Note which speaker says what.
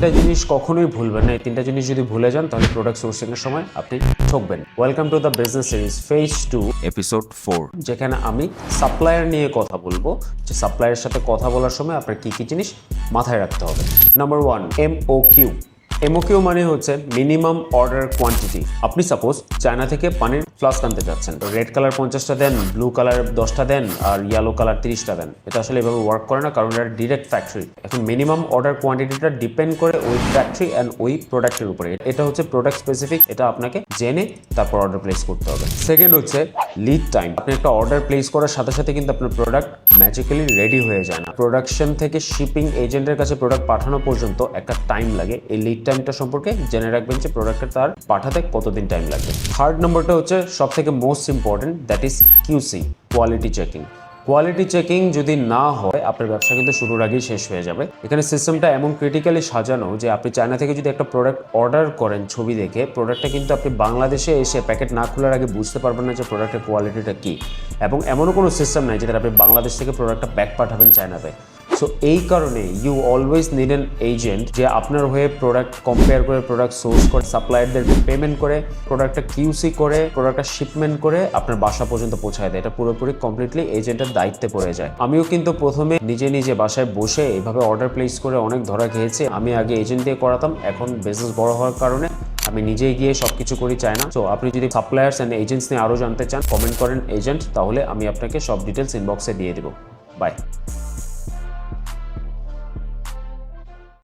Speaker 1: তিনটা জিনিস কখনোই ভুলবেন না। এই তিনটা জিনিস যদি ভুলে যান তাহলে প্রোডাক্ট সোর্সিং এর সময় আপনি ঠকবেন। Welcome to the business series phase 2 episode 4, যেখানে আমি সাপ্লায়ার নিয়ে কথা বলবো, যে সাপ্লায়ারের সাথে কথা বলার সময় আপনার কি কি জিনিস মাথায় রাখতে হবে। Number 1, MOQ। MOQ মানে হচ্ছে মিনিমাম অর্ডার কোয়ান্টিটি। আপনি সাপোজ চায়না থেকে পানির ফ্লাস্ক আনতে যাচ্ছেন, তো রেড কালার 50টা দেন, ব্লু কালার 10টা দেন, আর ইয়েলো কালার 30টা দেন। এটা আসলে এভাবে ওয়ার্ক করে না, কারণ এটা ডিরেক্ট ফ্যাক্টরি। এখন মিনিমাম অর্ডার কোয়ান্টিটিটা ডিপেন্ড করে ওই ফ্যাক্টরি অ্যান্ড ওই প্রোডাক্টের উপরে। এটা হচ্ছে প্রোডাক্ট স্পেসিফিক, এটা আপনাকে জেনে তারপর অর্ডার প্লেস করতে হবে। সেকেন্ড হচ্ছে লিড টাইম। আপনি একটা অর্ডার প্লেস করার সাথে সাথে কিন্তু আপনার প্রোডাক্ট ম্যাজিক্যালি রেডি হয়ে যায় না। প্রোডাকশন থেকে শিপিং এজেন্টের কাছে প্রোডাক্ট পাঠানো পর্যন্ত একটা টাইম লাগে। এই লিড টাইমটা সম্পর্কে জেনে রাখবেন যে প্রোডাক্টটা তার পাঠাতে কতদিন টাইম লাগবে। থার্ড নম্বরটা হচ্ছে সব থেকে most important, that is QC, quality checking. Quality checking যদি না হয় আপনার ব্যবসা কিন্তু শুরুর আগেই শেষ হয়ে যাবে। এখানে সিস্টেমটা এমন ক্রিটিক্যালি সাজানো যে আপনি চায়না থেকে যদি একটা প্রোডাক্ট অর্ডার করেন ছবি দেখে, প্রোডাক্টটা কিন্তু আপনি বাংলাদেশে এসে প্যাকেট না খোলার আগে বুঝতে পারবেন না যে প্রোডাক্টের কোয়ালিটিটা কী। এবং এমনও কোনো সিস্টেম নাই যেটা আপনি বাংলাদেশ থেকে প্রোডাক্টটা ব্যাক পাঠাবেন চায়নাতে। সো এই কারণে you always need an agent যে আপনার হয়ে প্রোডাক্ট কম্পেয়ার করে, প্রোডাক্ট সোর্স করে, সাপ্লায়ারদের পেমেন্ট করে, প্রোডাক্টটা QC করে, প্রোডাক্টটা শিপমেন্ট করে আপনার বাসা পর্যন্ত পৌঁছায় দেয়। এটা পুরোপুরি কমপ্লিটলি এজেন্টের দায়িত্বে পড়ে যায়। আমিও কিন্তু প্রথমে নিজে বাসায় বসে এভাবে অর্ডার প্লেস করে অনেক ধরা খেয়েছি। আমি আগে এজেন্ট দিয়ে করাতাম, এখন বিজনেস বড় হওয়ার কারণে আমি নিজেই গিয়ে সবকিছু করি চায়না। তো আপনি যদি সাপ্লায়ার্স অ্যান্ড এজেন্টস নিয়ে আরও জানতে চান, কমেন্ট করেন এজেন্ট, তাহলে আমি আপনাকে সব ডিটেলস ইনবক্সে দিয়ে দেবো। বাই।